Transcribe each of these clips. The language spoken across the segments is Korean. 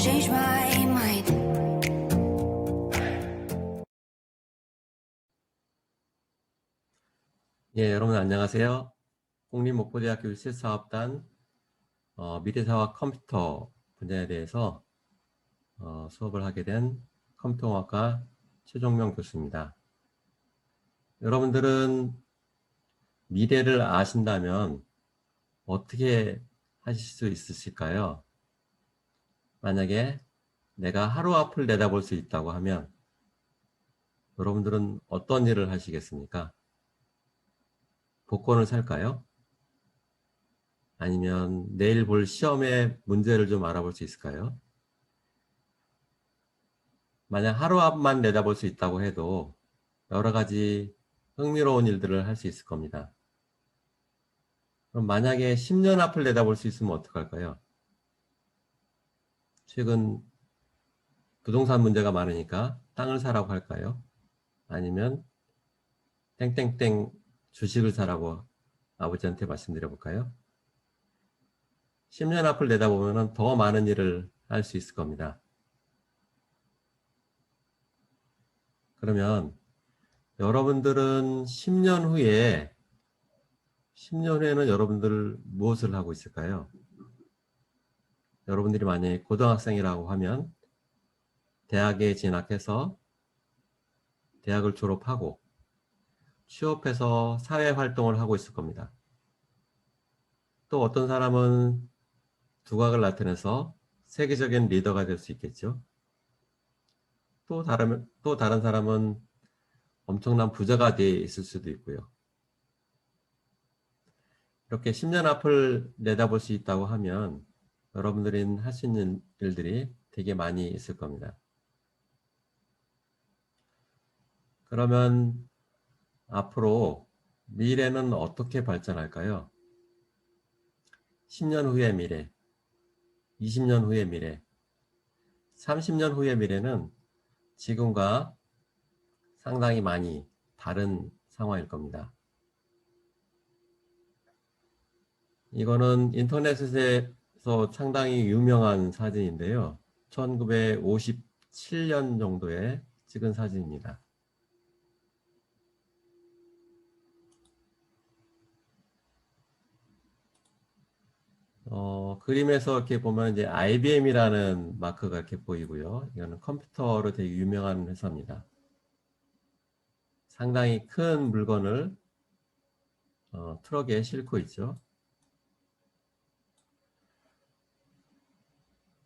change my mind. 예, 여러분 안녕하세요. 국립목포대학교 실사업단 미래사와 컴퓨터 분야에 대해서 수업을 하게 된 컴퓨터공학과 최종명 교수입니다. 여러분들은 미래를 아신다면 어떻게 하실 수 있으실까요? 만약에 내가 하루 앞을 내다볼 수 있다고 하면 여러분들은 어떤 일을 하시겠습니까? 복권을 살까요? 아니면 내일 볼 시험의 문제를 좀 알아볼 수 있을까요? 만약 하루 앞만 내다볼 수 있다고 해도 여러 가지 흥미로운 일들을 할 수 있을 겁니다. 그럼 만약에 10년 앞을 내다볼 수 있으면 어떡할까요? 최근 부동산 문제가 많으니까 땅을 사라고 할까요? 아니면 땡땡땡 주식을 사라고 아버지한테 말씀드려 볼까요? 10년 앞을 내다보면 더 많은 일을 할 수 있을 겁니다. 그러면 여러분들은 10년 후에는 여러분들 무엇을 하고 있을까요? 여러분들이 만약에 고등학생이라고 하면 대학에 진학해서 대학을 졸업하고 취업해서 사회활동을 하고 있을 겁니다. 또 어떤 사람은 두각을 나타내서 세계적인 리더가 될 수 있겠죠. 또 다른 사람은 엄청난 부자가 되어 있을 수도 있고요. 이렇게 10년 앞을 내다볼 수 있다고 하면 여러분들이 할 수 있는 일들이 되게 많이 있을 겁니다. 그러면 앞으로 미래는 어떻게 발전할까요? 10년 후의 미래, 20년 후의 미래, 30년 후의 미래는 지금과 상당히 많이 다른 상황일 겁니다. 이거는 인터넷에서 상당히 유명한 사진인데요. 1957년 정도에 찍은 사진입니다. 그림에서 이렇게 보면 이제 IBM이라는 마크가 이렇게 보이고요. 이거는 컴퓨터로 되게 유명한 회사입니다. 상당히 큰 물건을 트럭에 싣고 있죠.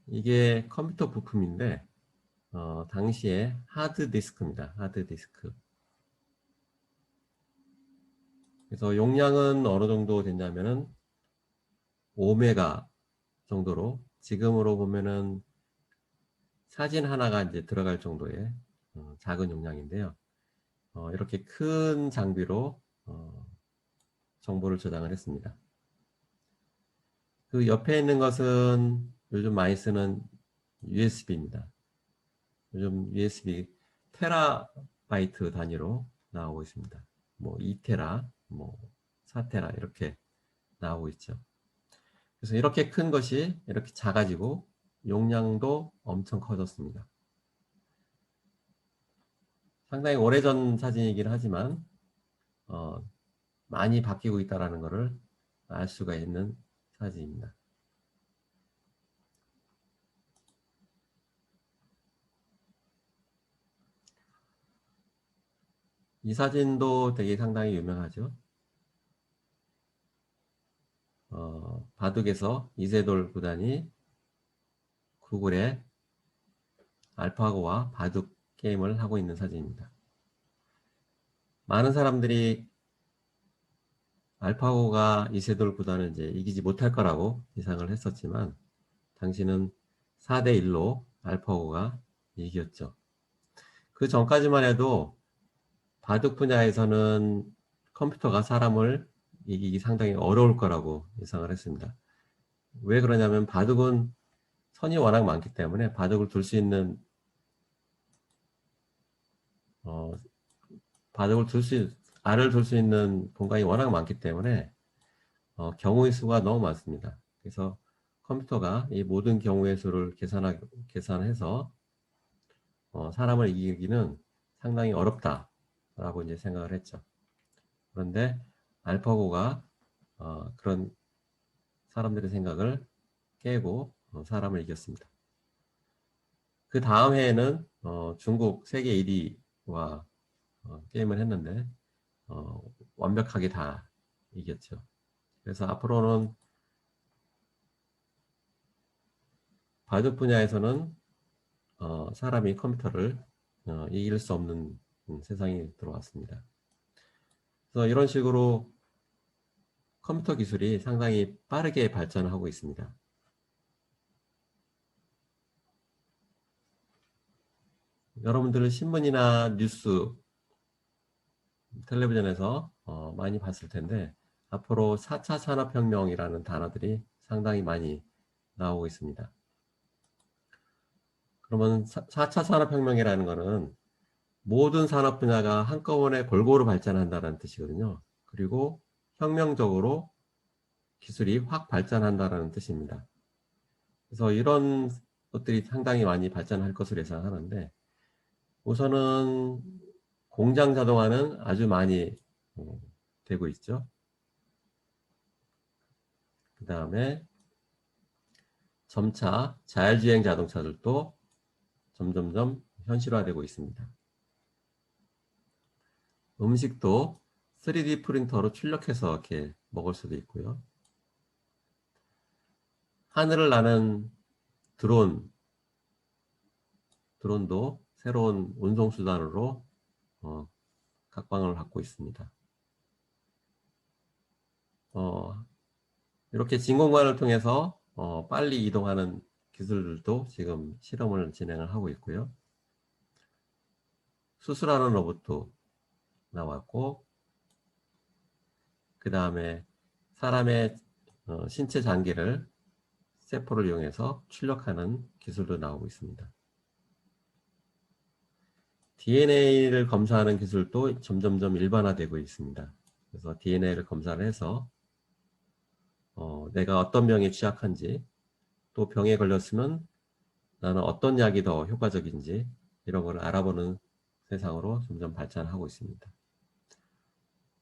이게 컴퓨터 부품인데 당시에 하드디스크입니다. 하드디스크. 그래서 용량은 어느 정도 됐냐면은 5메가 정도로 지금으로 보면은 사진 하나가 이제 들어갈 정도의 작은 용량인데요. 이렇게 큰 장비로 정보를 저장을 했습니다. 그 옆에 있는 것은 요즘 많이 쓰는 USB입니다. 요즘 USB 테라바이트 단위로 나오고 있습니다. 뭐 2테라, 뭐 4테라 이렇게 나오고 있죠. 그래서 이렇게 큰 것이 이렇게 작아지고 용량도 엄청 커졌습니다. 상당히 오래전 사진이긴 하지만 많이 바뀌고 있다는 것을 알 수가 있는 사진입니다. 이 사진도 되게 상당히 유명하죠. 바둑에서 이세돌 구단이 구글의 알파고와 바둑 게임을 하고 있는 사진입니다. 많은 사람들이 알파고가 이세돌 구단을 이제 이기지 못할 거라고 예상을 했었지만 당시는 4대1로 알파고가 이겼죠. 그 전까지만 해도 바둑 분야에서는 컴퓨터가 사람을 이기기 상당히 어려울 거라고 예상을 했습니다. 왜 그러냐면 바둑은 선이 워낙 많기 때문에 바둑을 둘 수 있는 알을 둘 수 있는 공간이 워낙 많기 때문에 경우의 수가 너무 많습니다. 그래서 컴퓨터가 이 모든 경우의 수를 계산해서 사람을 이기기는 상당히 어렵다라고 이제 생각을 했죠. 그런데 알파고가 그런 사람들의 생각을 깨고 사람을 이겼습니다. 그 다음 해에는 중국 세계 1위와 게임을 했는데 완벽하게 다 이겼죠. 그래서 앞으로는 바둑 분야에서는 사람이 컴퓨터를 이길 수 없는 세상이 들어왔습니다. 그래서 이런 식으로 컴퓨터 기술이 상당히 빠르게 발전하고 있습니다. 여러분들은 신문이나 뉴스, 텔레비전에서 많이 봤을 텐데 앞으로 4차 산업혁명이라는 단어들이 상당히 많이 나오고 있습니다. 그러면 4차 산업혁명이라는 것은 모든 산업 분야가 한꺼번에 골고루 발전한다는 뜻이거든요. 그리고 혁명적으로 기술이 확 발전한다는 뜻입니다. 그래서 이런 것들이 상당히 많이 발전할 것으로 예상하는데 우선은 공장 자동화는 아주 많이 되고 있죠. 그 다음에 점차 자율주행 자동차들도 점점점 현실화되고 있습니다. 음식도 3D 프린터로 출력해서 이렇게 먹을 수도 있고요. 하늘을 나는 드론도 새로운 운송수단으로 각광을 받고 있습니다. 이렇게 진공관을 통해서 빨리 이동하는 기술들도 지금 실험을 진행을 하고 있고요. 수술하는 로봇도 나왔고 그 다음에 사람의 신체 장기를 세포를 이용해서 출력하는 기술도 나오고 있습니다. DNA를 검사하는 기술도 점점점 일반화되고 있습니다. 그래서 DNA를 검사를 해서 내가 어떤 병에 취약한지 또 병에 걸렸으면 나는 어떤 약이 더 효과적인지 이런 걸 알아보는 세상으로 점점 발전하고 있습니다.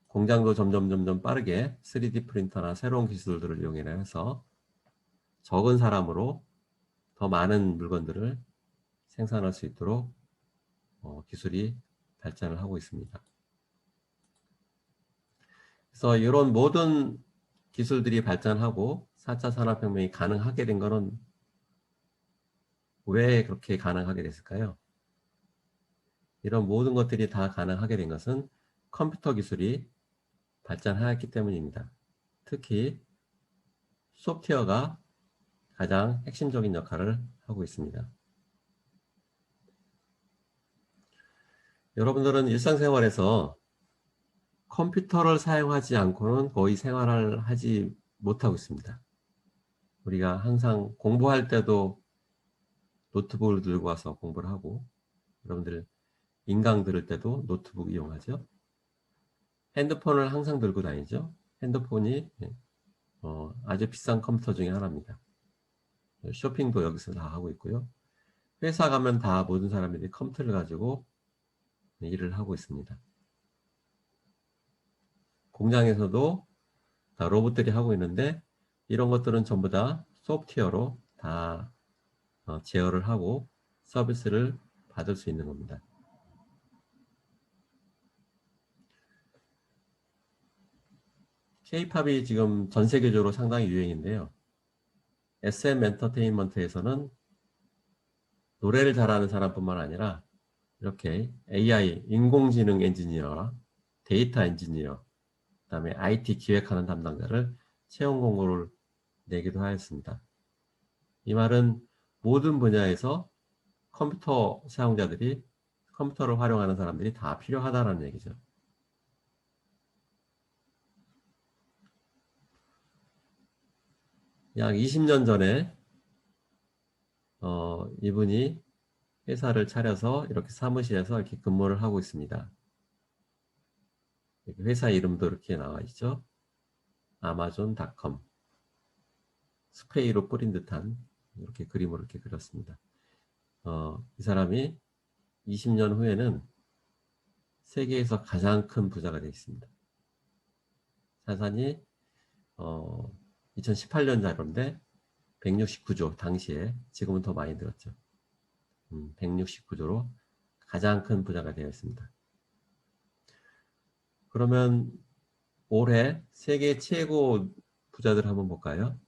공장도 점점 빠르게 3D 프린터나 새로운 기술들을 이용해서 적은 사람으로 더 많은 물건들을 생산할 수 있도록 기술이 발전을 하고 있습니다. 그래서 이런 모든 기술들이 발전하고 4차 산업혁명이 가능하게 된 것은 왜 그렇게 가능하게 됐을까요? 이런 모든 것들이 다 가능하게 된 것은 컴퓨터 기술이 발전하였기 때문입니다. 특히 소프트웨어가 가장 핵심적인 역할을 하고 있습니다. 여러분들은 일상생활에서 컴퓨터를 사용하지 않고는 거의 생활을 하지 못하고 있습니다. 우리가 항상 공부할 때도 노트북을 들고 와서 공부를 하고 여러분들 인강 들을 때도 노트북 이용하죠. 핸드폰을 항상 들고 다니죠. 핸드폰이 아주 비싼 컴퓨터 중에 하나입니다. 쇼핑도 여기서 다 하고 있고요. 회사 가면 다 모든 사람들이 컴퓨터를 가지고 일을 하고 있습니다. 공장에서도 다 로봇들이 하고 있는데 이런 것들은 전부 다 소프트웨어로 다 제어를 하고 서비스를 받을 수 있는 겁니다. K-팝이 지금 전 세계적으로 상당히 유행인데요. SM 엔터테인먼트에서는 노래를 잘하는 사람뿐만 아니라 이렇게 AI, 인공지능 엔지니어와 데이터 엔지니어, 그 다음에 IT 기획하는 담당자를 채용 공고를 내기도 하였습니다. 이 말은 모든 분야에서 컴퓨터 사용자들이 컴퓨터를 활용하는 사람들이 다 필요하다는 얘기죠. 약 20년 전에 이분이 회사를 차려서 이렇게 사무실에서 이렇게 근무를 하고 있습니다. 회사 이름도 이렇게 나와 있죠. 아마존닷컴. 스프레이로 뿌린 듯한 이렇게 그림을 이렇게 그렸습니다. 이 사람이 20년 후에는 세계에서 가장 큰 부자가 되어 있습니다. 자산이 2018년 자료인데 169조, 당시에. 지금은 더 많이 늘었죠. 169조로 가장 큰 부자가 되어 있습니다. 그러면 올해 세계 최고 부자들 한번 볼까요?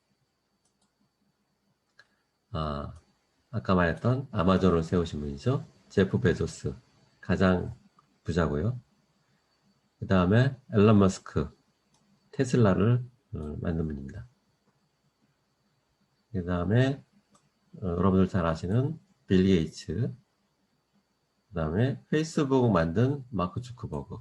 아까 말했던 아마존을 세우신 분이죠. 제프 베조스, 가장 부자고요. 그 다음에 앨런 머스크, 테슬라를 만든 분입니다. 그 다음에 여러분들 잘 아시는 빌 게이츠, 그 다음에 페이스북 만든 마크 주크버그,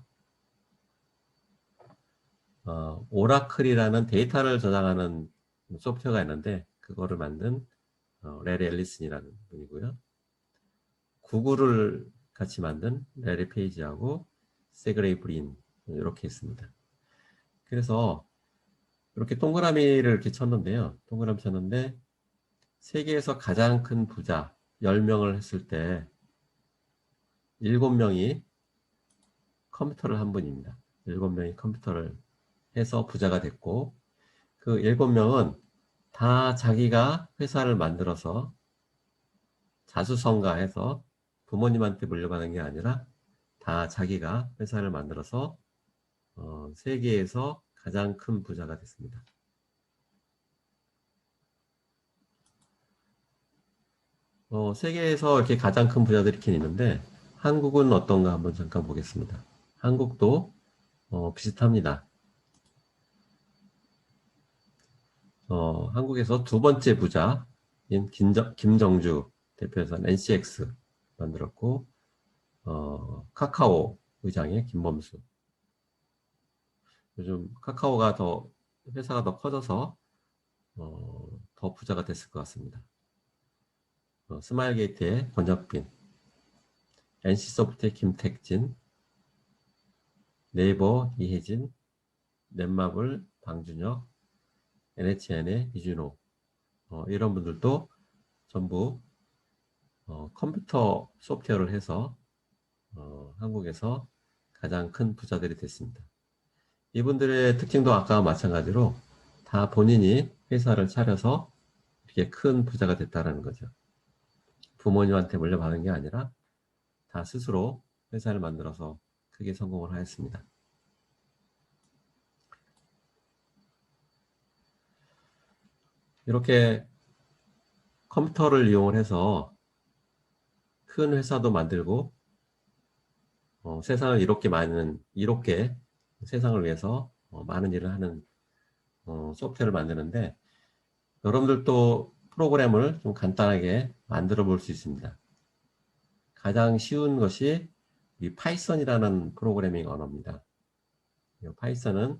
오라클이라는 데이터를 저장하는 소프트웨어가 있는데 그거를 만든 레리 앨리슨이라는 분이고요. 구글을 같이 만든 레리 페이지하고 세그레이 브린, 이렇게 있습니다. 그래서 이렇게 동그라미를 이렇게 쳤는데요. 동그라미 쳤는데 세계에서 가장 큰 부자 10명을 했을 때 7명이 컴퓨터를 한 분입니다. 7명이 컴퓨터를 해서 부자가 됐고, 그 7명은 다 자기가 회사를 만들어서 자수성가해서 부모님한테 물려받은 게 아니라 다 자기가 회사를 만들어서 세계에서 가장 큰 부자가 됐습니다. 세계에서 이렇게 가장 큰 부자들이 이렇게 있는데 한국은 어떤가 한번 잠깐 보겠습니다. 한국도 비슷합니다. 한국에서 두 번째 부자인 김정주 대표에서 NCX 만들었고, 카카오 의장의 김범수. 요즘 카카오가 회사가 더 커져서 더 부자가 됐을 것 같습니다. 스마일게이트의 권혁빈, NC소프트의 김택진, 네이버 이혜진, 넷마블 방준혁, NHN의 이준호, 이런 분들도 전부 컴퓨터 소프트웨어를 해서 한국에서 가장 큰 부자들이 됐습니다. 이분들의 특징도 아까와 마찬가지로 다 본인이 회사를 차려서 이렇게 큰 부자가 됐다는 거죠. 부모님한테 물려받은 게 아니라 다 스스로 회사를 만들어서 크게 성공을 하였습니다. 이렇게 컴퓨터를 이용을 해서 큰 회사도 만들고 세상을 이롭게 세상을 위해서 많은 일을 하는 소프트웨어를 만드는데, 여러분들도 프로그램을 좀 간단하게 만들어 볼 수 있습니다. 가장 쉬운 것이 이 파이썬이라는 프로그래밍 언어입니다. 이 파이썬은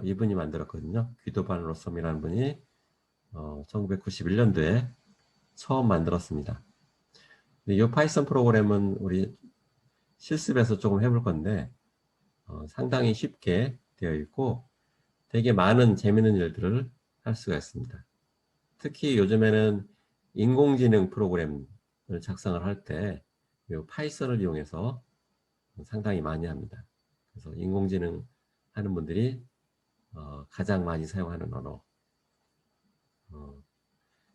이분이 만들었거든요. 귀도반 로섬이라는 분이 1991년도에 처음 만들었습니다. 이 파이썬 프로그램은 우리 실습에서 조금 해볼 건데 상당히 쉽게 되어 있고 되게 많은 재미있는 일들을 할 수가 있습니다. 특히 요즘에는 인공지능 프로그램을 작성을 할 때 이 파이썬을 이용해서 상당히 많이 합니다. 그래서 인공지능 하는 분들이 가장 많이 사용하는 언어.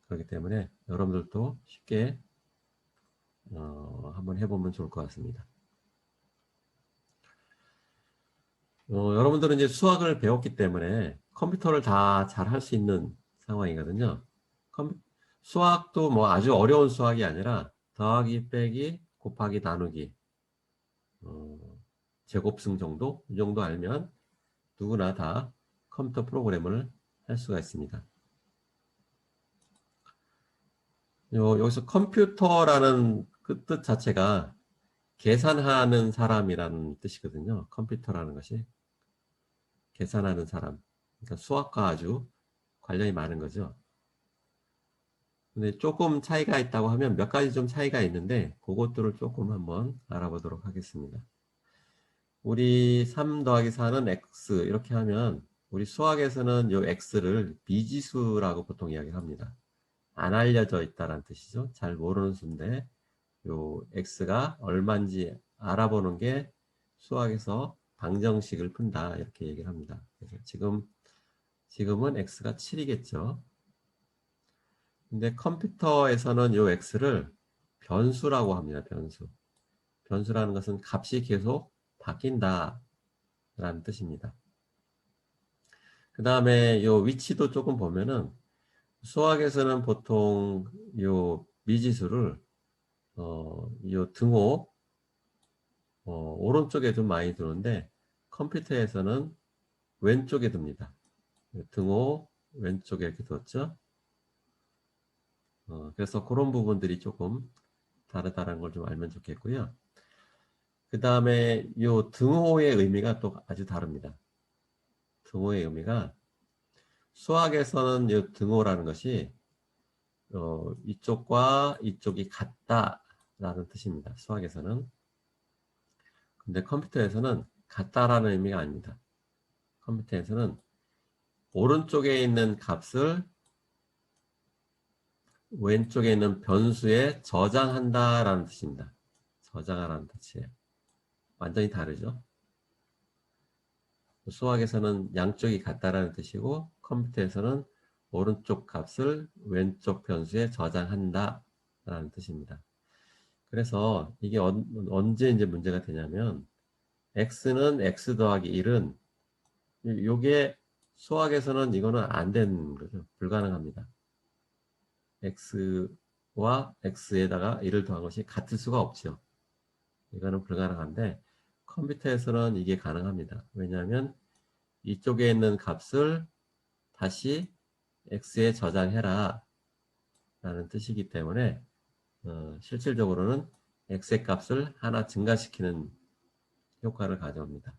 그렇기 때문에 여러분들도 쉽게 한번 해보면 좋을 것 같습니다. 여러분들은 이제 수학을 배웠기 때문에 컴퓨터를 다 잘 할 수 있는 상황이거든요. 수학도 뭐 아주 어려운 수학이 아니라 더하기, 빼기, 곱하기, 나누기, 제곱승 정도? 이 정도 알면 누구나 다 컴퓨터 프로그램을 할 수가 있습니다. 여기서 컴퓨터라는 그 뜻 자체가 계산하는 사람이라는 뜻이거든요. 컴퓨터라는 것이 계산하는 사람, 그러니까 수학과 아주 관련이 많은 거죠. 근데 조금 차이가 있다고 하면 몇 가지 좀 차이가 있는데 그것들을 조금 한번 알아보도록 하겠습니다. 우리 3 더하기 4는 X 이렇게 하면 우리 수학에서는 요 x를 미지수라고 보통 이야기를 합니다. 안 알려져 있다는 뜻이죠. 잘 모르는 수인데 요 x가 얼마인지 알아보는 게 수학에서 방정식을 푼다 이렇게 얘기를 합니다. 그래서 지금은 x가 7이겠죠. 근데 컴퓨터에서는 요 x를 변수라고 합니다. 변수. 변수라는 것은 값이 계속 바뀐다 라는 뜻입니다. 그 다음에 요 위치도 조금 보면은 수학에서는 보통 요 미지수를 요 등호 오른쪽에 좀 많이 두는데 컴퓨터에서는 왼쪽에 둡니다. 등호 왼쪽에 이렇게 뒀죠. 그래서 그런 부분들이 조금 다르다는 걸 좀 알면 좋겠고요. 그 다음에 요 등호의 의미가 또 아주 다릅니다. 등호의 의미가 수학에서는 이 등호라는 것이 이쪽과 이쪽이 같다라는 뜻입니다. 수학에서는. 근데 컴퓨터에서는 같다라는 의미가 아닙니다. 컴퓨터에서는 오른쪽에 있는 값을 왼쪽에 있는 변수에 저장한다라는 뜻입니다. 저장하라는 뜻이에요. 완전히 다르죠. 수학에서는 양쪽이 같다라는 뜻이고 컴퓨터에서는 오른쪽 값을 왼쪽 변수에 저장한다 라는 뜻입니다. 그래서 이게 언제 이제 문제가 되냐면 x는 x 더하기 1은 요게 수학에서는 이거는 안 되는 거죠. 불가능합니다. x와 x에다가 1을 더한 것이 같을 수가 없죠. 이거는 불가능한데 컴퓨터에서는 이게 가능합니다. 왜냐하면 이쪽에 있는 값을 다시 x에 저장해라 라는 뜻이기 때문에 실질적으로는 x의 값을 하나 증가시키는 효과를 가져옵니다.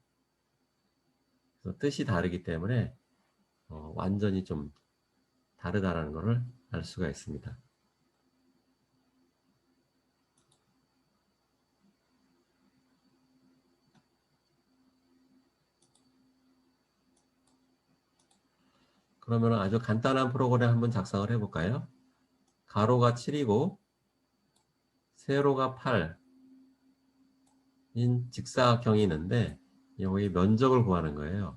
그래서 뜻이 다르기 때문에 완전히 좀 다르다라는 것을 알 수가 있습니다. 그러면 아주 간단한 프로그램 한번 작성을 해볼까요? 가로가 7이고 세로가 8인 직사각형이 있는데 여기 면적을 구하는 거예요.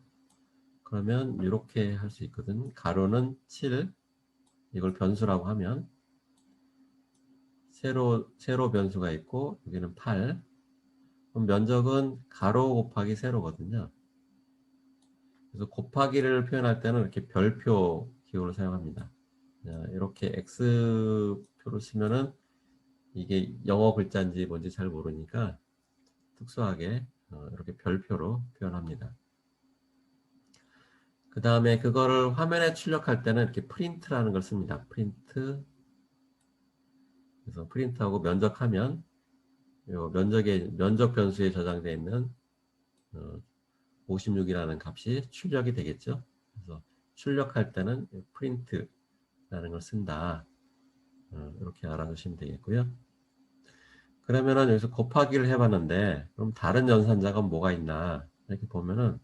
그러면 이렇게 할 수 있거든. 가로는 7, 이걸 변수라고 하면 세로 변수가 있고 여기는 8. 그럼 면적은 가로 곱하기 세로거든요. 그래서 곱하기를 표현할 때는 이렇게 별표 기호를 사용합니다. 이렇게 X표를 쓰면은 이게 영어 글자인지 뭔지 잘 모르니까 특수하게 이렇게 별표로 표현합니다. 그 다음에 그거를 화면에 출력할 때는 이렇게 프린트라는 걸 씁니다. 프린트. 그래서 프린트하고 면적하면 요 면적 변수에 저장되어 있는 56이라는 값이 출력이 되겠죠. 그래서 출력할 때는 프린트라는 걸 쓴다. 이렇게 알아두시면 되겠고요. 그러면은 여기서 곱하기를 해봤는데 그럼 다른 연산자가 뭐가 있나 이렇게 보면은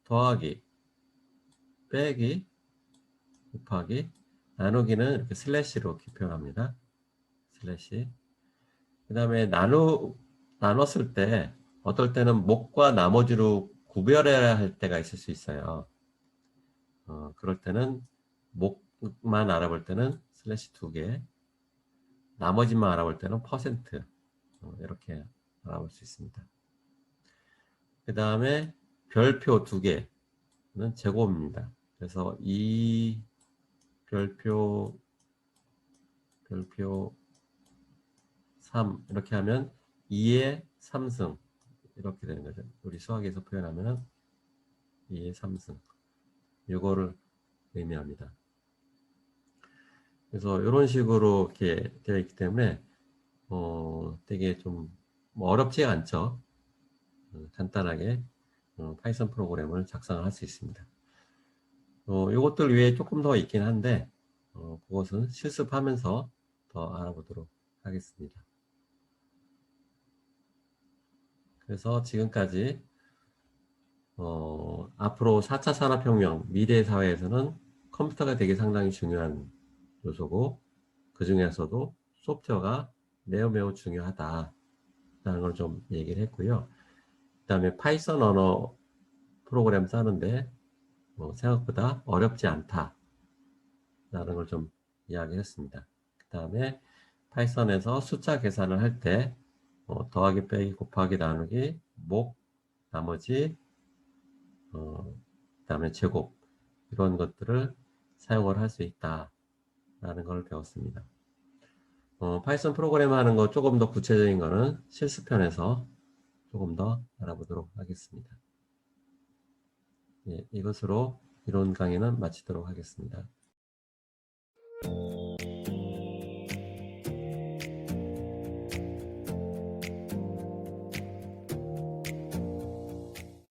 더하기, 빼기, 곱하기, 나누기는 이렇게 슬래시로 이렇게 표현합니다. 슬래시. 그 다음에 나눴을 때 어떨 때는 목과 나머지로 구별해야 할 때가 있을 수 있어요. 그럴 때는 목만 알아볼 때는 슬래시 2개, 나머지만 알아볼 때는 퍼센트 이렇게 알아볼 수 있습니다. 그 다음에 별표 2개는 제곱입니다. 그래서 이 별표 3 이렇게 하면 2의 3승 이렇게 되는 거죠. 우리 수학에서 표현하면 2의 3승 이거를 의미합니다. 그래서 이런 식으로 이렇게 되어 있기 때문에 되게 좀 어렵지 않죠. 간단하게 파이썬 프로그램을 작성을 할 수 있습니다. 이것들 외에 조금 더 있긴 한데 그것은 실습하면서 더 알아보도록 하겠습니다. 그래서 지금까지 앞으로 4차 산업혁명, 미래 사회에서는 컴퓨터가 되게 상당히 중요한 요소고, 그 중에서도 소프트웨어가 매우 중요하다라는 걸 좀 얘기를 했고요. 그 다음에 파이썬 언어 프로그램 쓰는데 생각보다 어렵지 않다라는 걸 좀 이야기했습니다. 그 다음에 파이썬에서 숫자 계산을 할 때 더하기, 빼기, 곱하기, 나누기, 목, 나머지, 그 다음에 제곱, 이런 것들을 사용을 할 수 있다라는 걸 배웠습니다. 파이썬 프로그램 하는 거 조금 더 구체적인 거는 실습편에서 조금 더 알아보도록 하겠습니다. 예, 이것으로 이론 강의는 마치도록 하겠습니다.